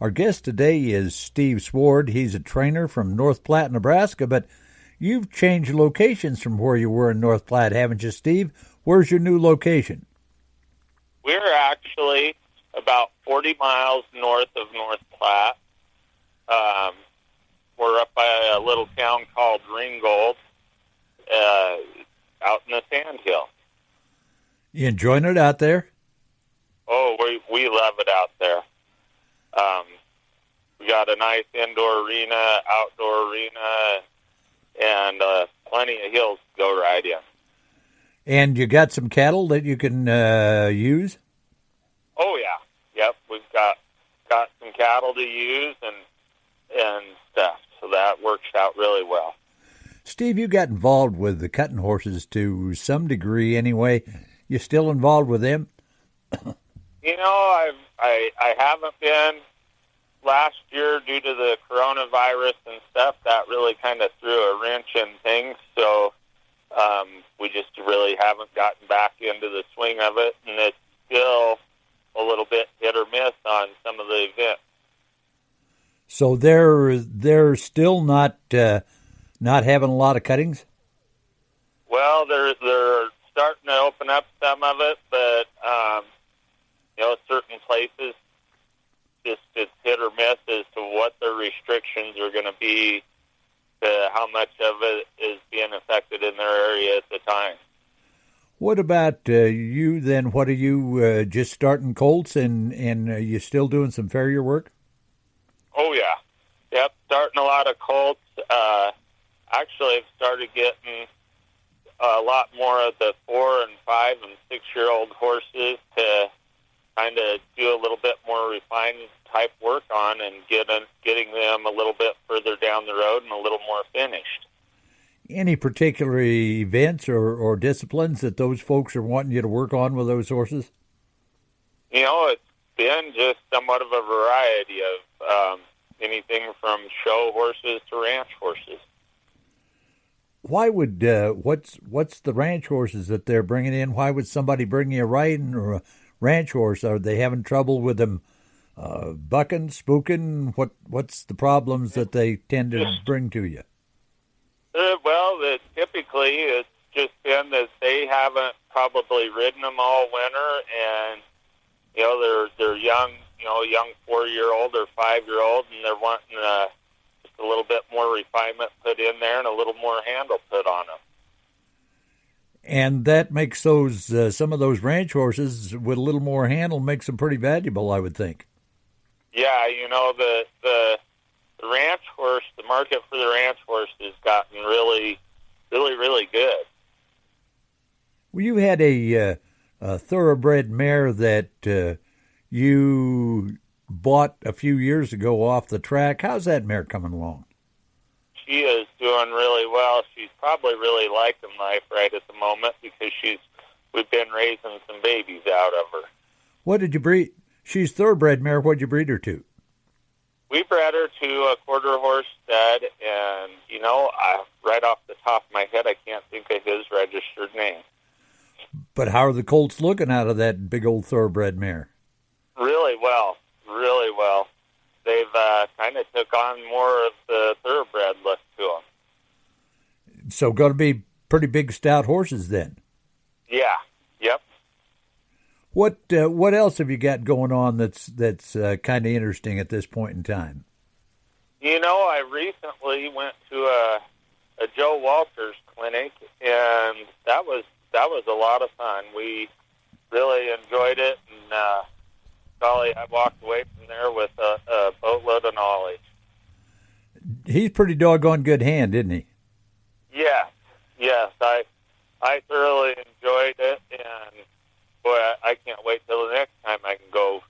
Our guest today is Steve Sward. He's a trainer from North Platte, Nebraska, but you've changed locations from where you were in North Platte, haven't you, Steve? Where's your new location? We're actually about 40 miles north of North Platte. We're up by a little town called Ringgold, out in the Sandhill. You enjoying it out there? Oh, we love it out there. We got a nice indoor arena, outdoor arena, and plenty of hills to go ride in. And you got some cattle that you can use? Oh yeah, yep. We've got some cattle to use and stuff, so that works out really well. Steve, you got involved with the cutting horses to some degree, anyway. You still involved with them? You know, I haven't been. Last year, due to the coronavirus and stuff, that really kind of threw a wrench in things. So we just really haven't gotten back into the swing of it, and it's still a little bit hit or miss on some of the events. So they're still not having a lot of cuttings? Well, they're starting to open up some of it, but certain places just it's hit or miss as to what the restrictions are going to be, to how much of it is being affected in their area at the time. What about you then? What are you just starting colts, and you still doing some farrier work? Oh yeah, yep, starting a lot of colts. Actually, I've started getting a lot more of the 4 and 5 and 6-year-old horses to kind of do a little bit more refined type work on, and getting them a little bit further down the road and a little more finished. Any particular events or disciplines that those folks are wanting you to work on with those horses? You know, it's been just somewhat of a variety of anything from show horses to ranch horses. Why would what's the ranch horses that they're bringing in? Why would somebody bring you a riding or a ranch horse? Are they having trouble with them bucking, spooking? What's the problems that they tend to bring to you? Typically it's just been that they haven't probably ridden them all winter, and they're young, young 4-year-old or 5-year-old, and they're wanting just a little bit more refinement put in there and a little more handle put on them. And that makes those some of those ranch horses with a little more handle makes them pretty valuable, I would think. Yeah, the ranch horse, the market for the ranch horse has gotten really, really, really good. Well, you had a thoroughbred mare that you bought a few years ago off the track. How's that mare coming along? She is doing really well. She's probably really liking life right at the moment because we've been raising some babies out of her. What did you breed? She's thoroughbred mare. What did you breed her to? We bred her to a quarter horse stud, and right off the top of my head, I can't think of his registered name. But how are the colts looking out of that big old thoroughbred mare? Really well, really well. They've kind of took on more of the thoroughbred look to them. So going to be pretty big, stout horses then. Yeah. Yep. What else have you got going on that's kind of interesting at this point in time? I recently went to a Joe Walters clinic, and that was a lot of fun. We really enjoyed it, and I walked away from there with a boatload of knowledge. He's pretty doggone good hand, isn't he? Yes. I thoroughly enjoyed it, and boy, I can't wait till the next time I can go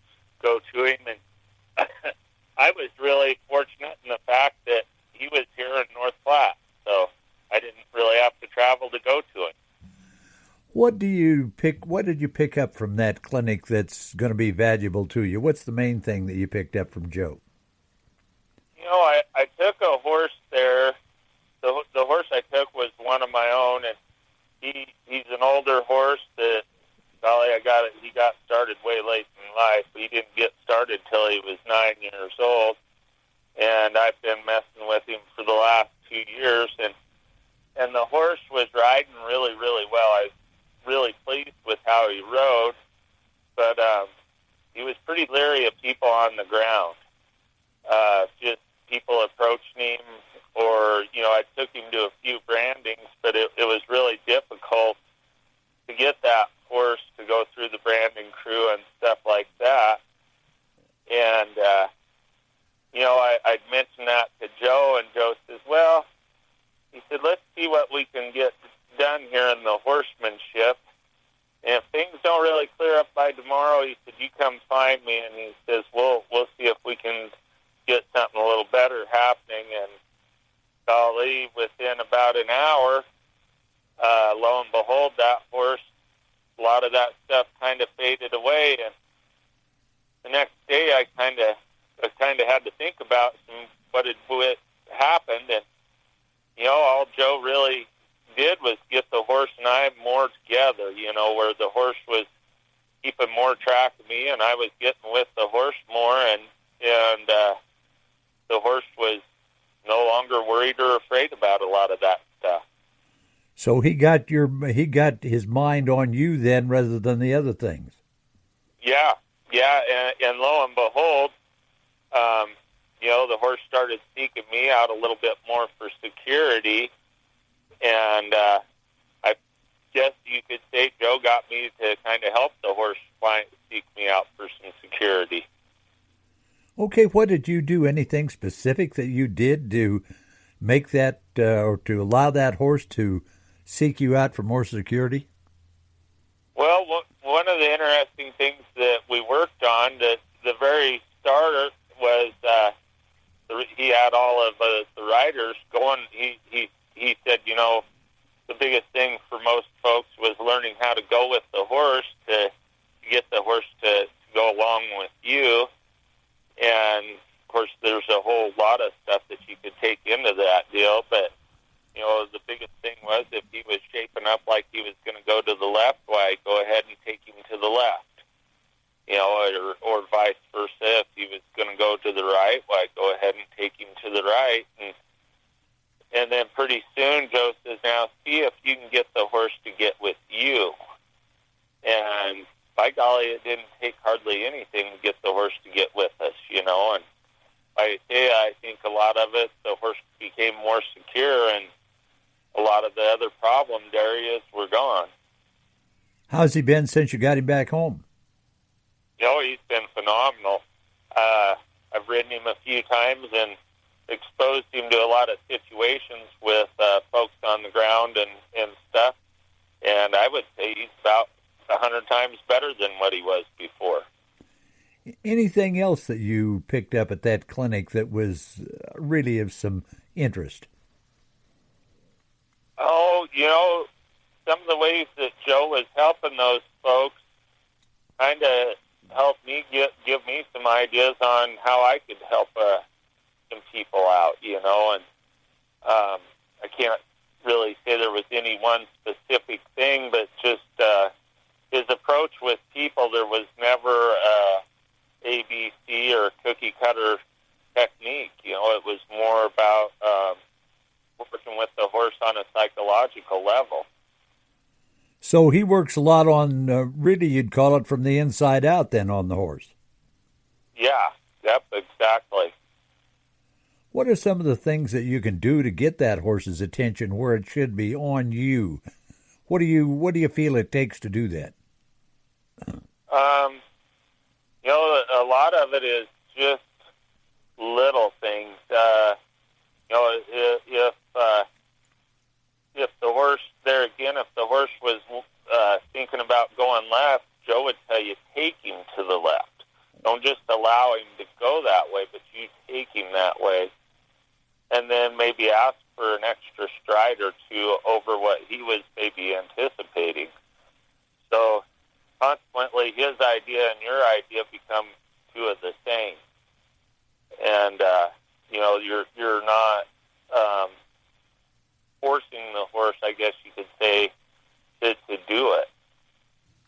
to him. And I was really fortunate in the fact that he was here in North Platte, so I didn't really have to travel to go to him. What did you pick up from that clinic that's going to be valuable to you? What's the main thing that you picked up from Joe? I took a horse there. The horse I took was one of my own, and he's an older horse that golly, he got started way late in life. He didn't get started till he was 9 years old, and I've been messing with him for the last 2 years, and the horse was riding really, really well. I was really pleased with how he rode, but he was pretty leery of people on the ground. Just people approaching him, or, I took him to a few brandings, but it was really difficult to get that horse to go through the branding crew and stuff like that. And, I'd mentioned that to Joe, and Joe says, well, he said, let's see what we can get done here in the horsemanship. And if things don't really clear up by tomorrow, he said, you come find me. And he says, we'll see if we can get something a little better happening. And golly, within about an hour, lo and behold, that horse, a lot of that stuff kind of faded away. And the next day, I kind of had to think about what had happened. And, all Joe really did was get the horse and I more together, where the horse was keeping more track of me and I was getting with the horse more, and the horse was no longer worried or afraid about a lot of that stuff. So he got his mind on you then rather than the other things. Yeah, and lo and behold, the horse started seeking me out a little bit more for security, and I guess you could say Joe got me to kind of help the horse seek me out for some security. Okay, what did you do? Anything specific that you did to make that or to allow that horse to seek you out for more security? Well, one of the interesting things that we worked on, the very starter, was he had all of the riders going. He said, the biggest thing for most folks was learning how to go with the horse to get the horse to go along with you. And, of course, there's a whole lot of stuff that you could take into that deal. But, the biggest thing was if he was shaping up like he was going to go to the left, why, go ahead and take him to the left. Or vice versa. If he was going to go to the right, why, go ahead and take him to the right. And then pretty soon, Joe says, now see if you can get the horse to get with you. And by golly, it didn't take hardly anything to get the horse to get with us, And I think a lot of it, the horse became more secure, and a lot of the other problem areas were gone. How's he been since you got him back home? He's been phenomenal. I've ridden him a few times and exposed him to a lot of situations with folks on the ground and stuff. And I would say he's about 100 times better than what he was before. Anything else that you picked up at that clinic that was really of some interest? Oh, some of the ways that Joe was helping those folks kind of helped me give me some ideas on how I could help some people out, and I can't really say there was any one specific thing, but just his approach with people, there was never ABC or cookie cutter technique. It was more about working with the horse on a psychological level. So he works a lot on, really, you'd call it from the inside out then on the horse. Yeah, yep, exactly. What are some of the things that you can do to get that horse's attention where it should be on you? What do you feel it takes to do that? A lot of it is just little things. If the horse, there again, if the horse was thinking about going left, Joe would tell you, take him to the left. Don't just allow him to go that way, but you take him that way. And then maybe ask for an extra stride or two over what he was maybe anticipating. So consequently, his idea and your idea become two of the same. And, you're not forcing the horse, I guess you could say, to do it.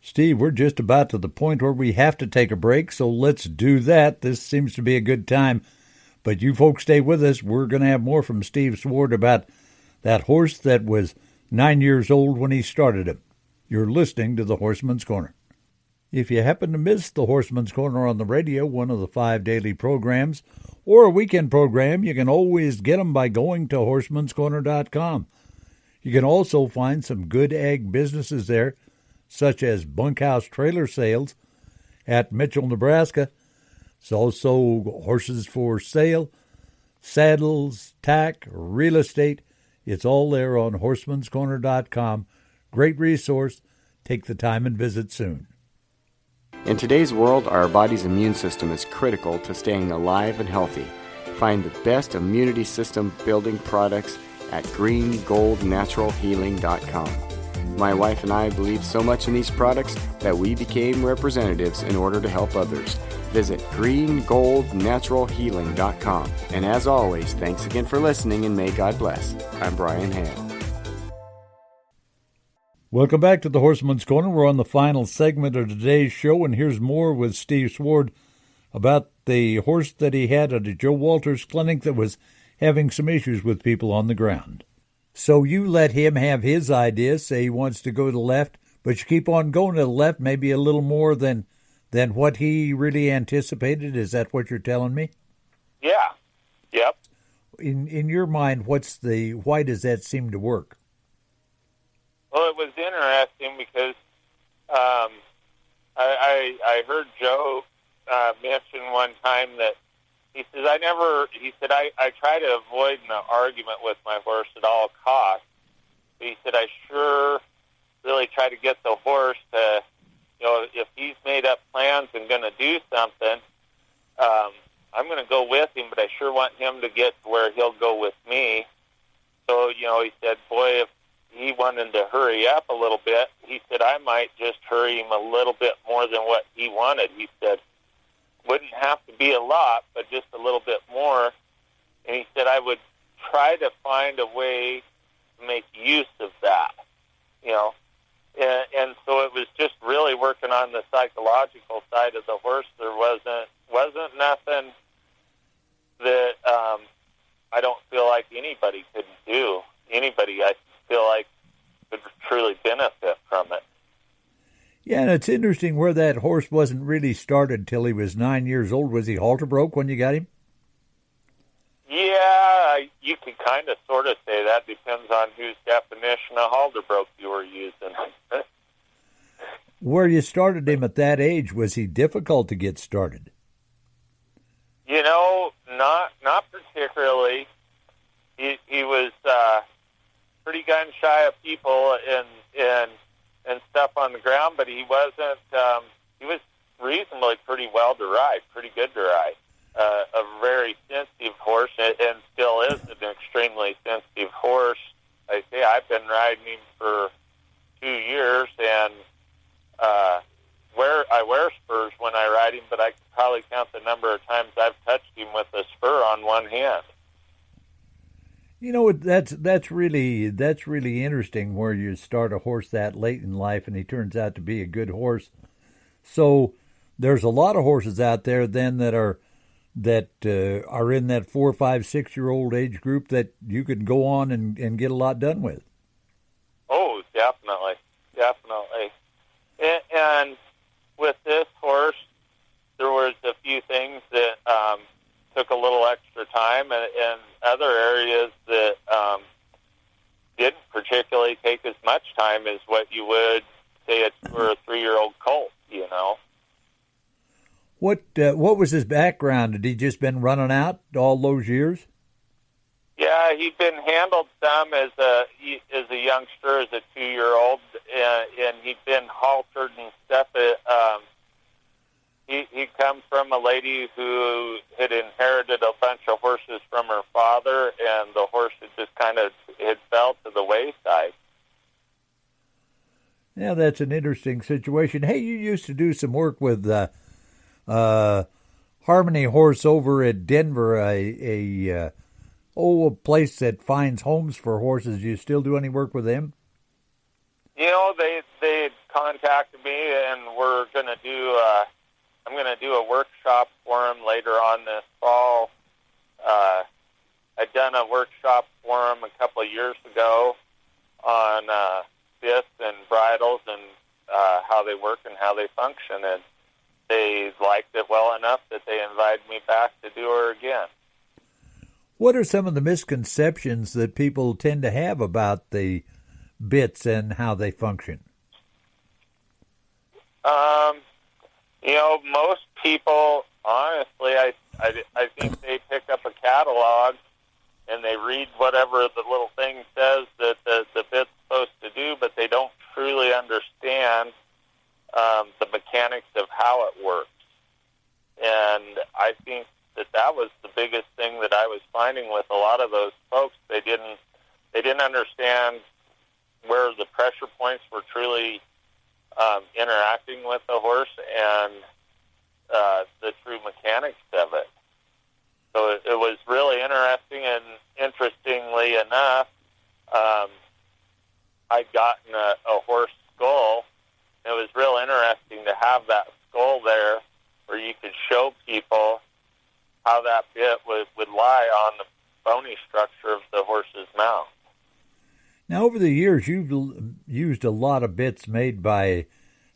Steve, we're just about to the point where we have to take a break, so let's do that. This seems to be a good time. But you folks stay with us. We're going to have more from Steve Sward about that horse that was 9 years old when he started him. You're listening to the Horseman's Corner. If you happen to miss the Horseman's Corner on the radio, one of the 5 daily programs, or a weekend program, you can always get them by going to horsemanscorner.com. You can also find some good ag businesses there, such as Bunkhouse Trailer Sales at Mitchell, Nebraska. It's also horses for sale, saddles, tack, real estate. It's all there on horsemanscorner.com. Great resource. Take the time and visit soon. In today's world, our body's immune system is critical to staying alive and healthy. Find the best immunity system building products at greengoldnaturalhealing.com. My wife and I believe so much in these products that we became representatives in order to help others. Visit greengoldnaturalhealing.com. And as always, thanks again for listening and may God bless. I'm Brian Hale. Welcome back to the Horseman's Corner. We're on the final segment of today's show, and here's more with Steve Sward about the horse that he had at a Joe Walters clinic that was having some issues with people on the ground. So you let him have his idea, say he wants to go to the left, but you keep on going to the left, maybe a little more than what he really anticipated. Is that what you're telling me? Yeah. Yep. In your mind, why does that seem to work? Well, it was interesting because I heard Joe mention one time that he said, I try to avoid an argument with my horse at all costs. But he said, I sure really try to get the horse to, if he's made up plans and going to do something, I'm going to go with him, but I sure want him to get to where he'll go with me. So, he said, boy, if he wanted to hurry up a little bit, he said, I might just hurry him a little bit more than what he wanted. He said, wouldn't have to be a lot, but just a little bit more. And he said, I would try to find a way to make use of that, And so it was just really working on the psychological side of the horse. There wasn't nothing that I don't feel like anybody could do. Anybody, I feel like, could truly benefit from it. Yeah, and it's interesting where that horse wasn't really started till he was 9 years old. Was he halter broke when you got him? Yeah, you could kind of sort of say that. Depends on whose definition of halter broke you were using. Where you started him at that age, was he difficult to get started? Not particularly. He was pretty gun shy of people and stuff on the ground, but he wasn't. He was reasonably pretty well to ride, pretty good to ride. A very sensitive horse, and still is an extremely sensitive horse. I say I've been riding him for 2 years, and I wear spurs when I ride him, but I could probably count the number of times I've touched him with a spur on one hand. That's really interesting where you start a horse that late in life and he turns out to be a good horse. So there's a lot of horses out there then that are in that 4, 5, 6-year-old age group that you could go on and get a lot done with. Oh, definitely. And with this horse, there was a few things that took a little extra time, and other areas that didn't particularly take as much time as what you would say a 2 or 3-year-old colt. What was his background? Had he just been running out all those years? Yeah, he'd been handled some as a youngster, as a 2-year-old, and he'd been haltered and stuff. He comes from a lady who had inherited a bunch of horses from her father, and the horse had just had fell to the wayside. Yeah, that's an interesting situation. Hey, you used to do some work with Harmony Horse over at Denver, a place that finds homes for horses. Do you still do any work with them? They contacted me, and we're going to do. I'm going to do a workshop for them later on this fall. I'd done a workshop for them a couple of years ago on bits and bridles and how they work and how they function, and they liked it well enough that they invited me back to do her again. What are some of the misconceptions that people tend to have about the bits and how they function? Most people, honestly, I think they pick up a catalog and they read whatever the little thing says that the bit's supposed to do, but they don't truly understand the mechanics of how it works. And I think that was the biggest thing that I was finding with a lot of those folks. They didn't understand where the pressure points were truly interacting with the horse and the true mechanics of it. So it was really interesting, and interestingly enough, I'd gotten a horse skull. It was real interesting to have that skull there where you could show people how that bit would lie on the bony structure of the horse's mouth. Now, over the years, you've used a lot of bits made by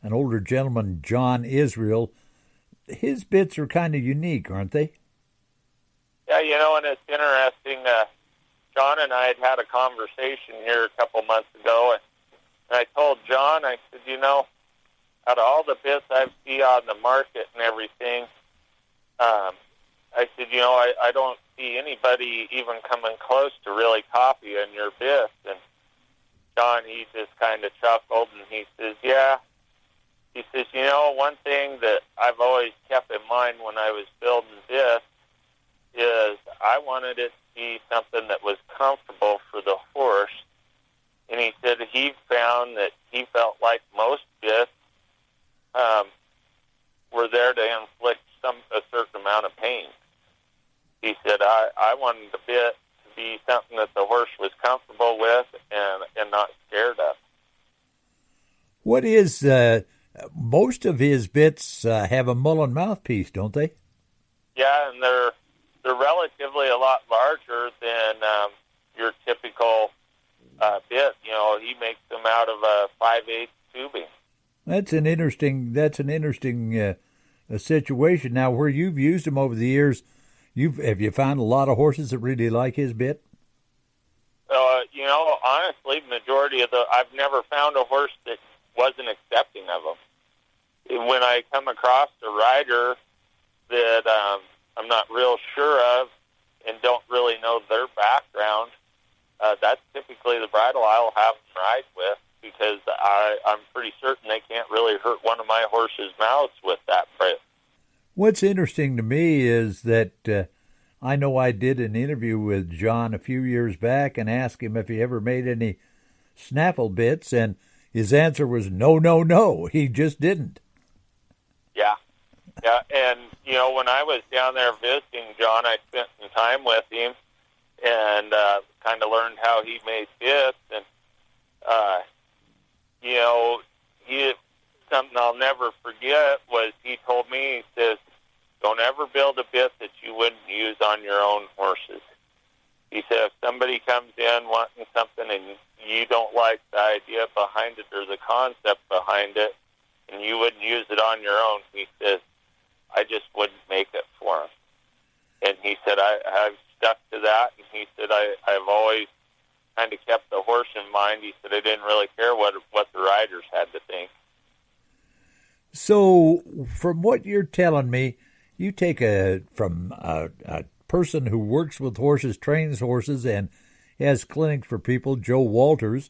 an older gentleman, John Israel. His bits are kind of unique, aren't they? Yeah, and it's interesting. John and I had a conversation here a couple months ago, and I told John, I said, out of all the bits I see on the market and everything, I said, I don't see anybody even coming close to really copying your bits. And John, he just kind of chuckled, and he says, yeah. He says, one thing that I've always kept in mind when I was building this is I wanted it to be something that was comfortable for the horse. And he said he found that he felt like most bits were there to inflict a certain amount of pain. He said, I wanted the bit to be something that the horse was comfortable with and not scared of. What is, most of his bits have a mullen mouthpiece, don't they? Yeah, and they're relatively a lot larger than your typical bit. He makes them out of a 5/8 tubing. That's an interesting situation. Now, where you've used him over the years, have you found a lot of horses that really like his bit? Honestly, majority of I've never found a horse that wasn't accepting of them. When I come across a rider that I'm not real sure of and don't really know their background, that's typically the bridle I'll have them ride with, because I'm pretty certain they can't really hurt one of my horse's mouths with that bit. What's interesting to me is that I know I did an interview with John a few years back and asked him if he ever made any snaffle bits, and his answer was no, no, no. He just didn't. Yeah. And, when I was down there visiting John, I spent some time with him and kind of learned how he made bits. And, something I'll never forget was he told me, he says, don't ever build a bit that you wouldn't use on your own horses. He said, if somebody comes in wanting something and you don't like the idea behind it or the concept behind it, and you wouldn't use it on your own, he says, I just wouldn't make it for him. And he said, I've stuck to that. And he said, I've always kind of kept the horse in mind. He said, I didn't really care what the riders had to think. So, from what you're telling me, you take from a person who works with horses, trains horses, and has clinics for people, Joe Walters,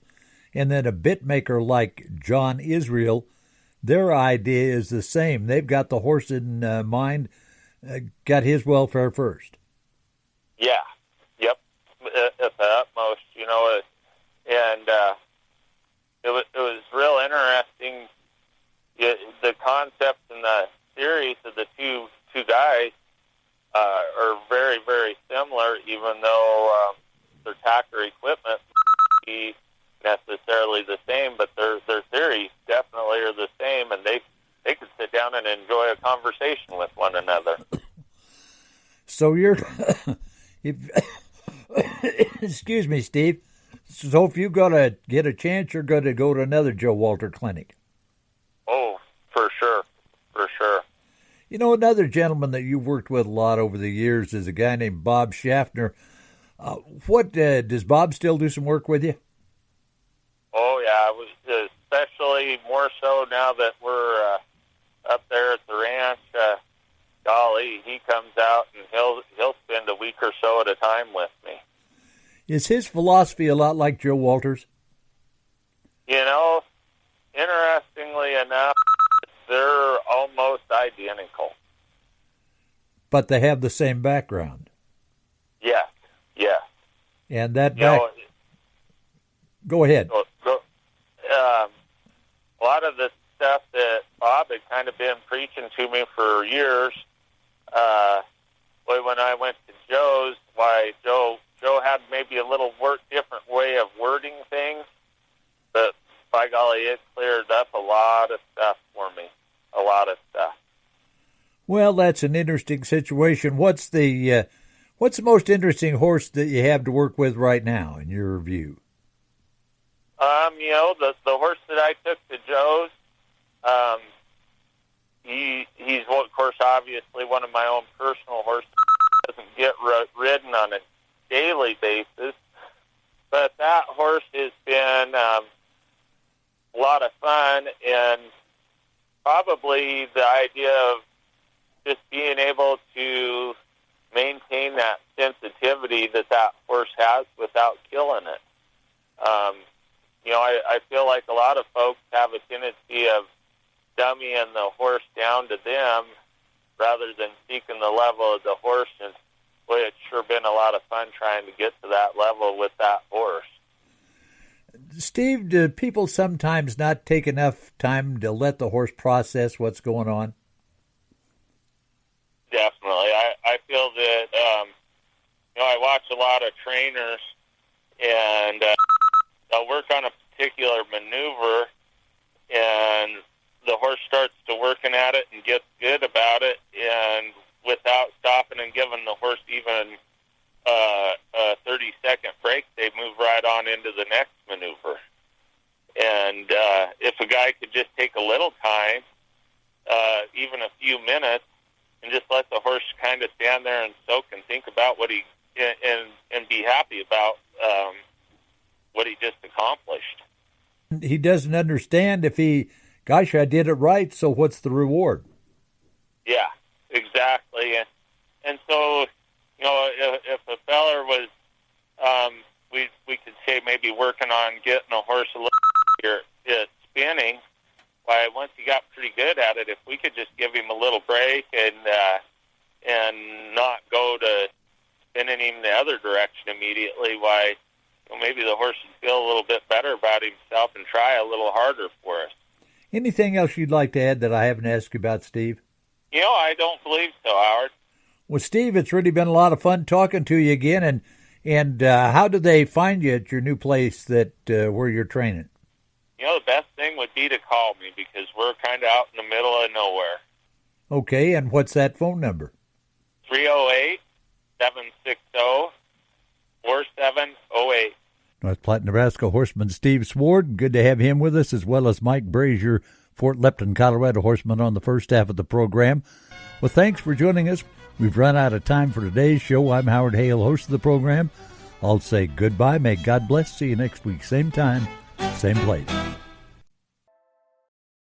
and then a bit maker like John Israel. Their idea is the same. They've got the horse in mind, got his welfare first. Yeah, yep, at the utmost, and it was real interesting. The concept and the theories of the two guys are very, very similar, even though their tacker equipment necessarily the same, but their theories definitely are the same, and they could sit down and enjoy a conversation with one another. So you're, excuse me, Steve. So if you got to get a chance, you're going to go to another Joe Walter clinic. Oh, for sure, for sure. You know, another gentleman that you've worked with a lot over the years is a guy named Bob Schaffner. What does Bob still do some work with you? Oh yeah, it was especially more so now that we're up there at the ranch. Golly, he comes out and he'll spend a week or so at a time with me. Is his philosophy a lot like Joe Walter's? You know, interestingly enough, they're almost identical. But they have the same background. Yes, yes. And that go ahead. A lot of the stuff that Bob had kind of been preaching to me for years, when I went to Joe's, Joe had maybe a little different way of wording things, but by golly, it cleared up a lot of stuff for me. A lot of stuff. Well, that's an interesting situation. What's the most interesting horse that you have to work with right now, in your view? You know, the horse that I took to Joe's, he's of course obviously one of my own personal horses. Doesn't get ridden on a daily basis, but that horse has been a lot of fun, and probably the idea of just being able to maintain that sensitivity that horse has without killing it. You know, I feel like a lot of folks have a tendency of dummying the horse down to them rather than seeking the level of the horse, and boy, it's sure been a lot of fun trying to get to that level with that horse. Steve, do people sometimes not take enough time to let the horse process what's going on? Definitely. I feel that, you know, I watch a lot of trainers, and they'll work on a particular maneuver, and the horse starts to working at it and gets good about it, and without stopping and giving the horse even a 30-second break, they move right on into the next maneuver. And if a guy could just take a little time, even a few minutes, and just let the horse kind of stand there and soak and think about what and be happy about what he just accomplished. He doesn't understand gosh, I did it right, so what's the reward? Yeah, exactly. And so, you know, if a feller was, we could say maybe working on getting a horse a little bit at spinning, why once he got pretty good at it, if we could just give him a little break and not go to spinning him the other direction immediately, why, you know, maybe the horse would feel a little bit better about himself and try a little harder for us. Anything else you'd like to add that I haven't asked you about, Steve? You know, I don't believe so, Howard. Well, Steve, it's really been a lot of fun talking to you again. And how do they find you at your new place that where you're training? You know, the best thing would be to call me because we're kind of out in the middle of nowhere. Okay, and what's that phone number? 308-760-4708. North Platte, Nebraska horseman Steve Sward. Good to have him with us, as well as Mike Brazier, Fort Lupton, Colorado horseman on the first half of the program. Well, thanks for joining us. We've run out of time for today's show. I'm Howard Hale, host of the program. I'll say goodbye. May God bless. See you next week. Same time, same place.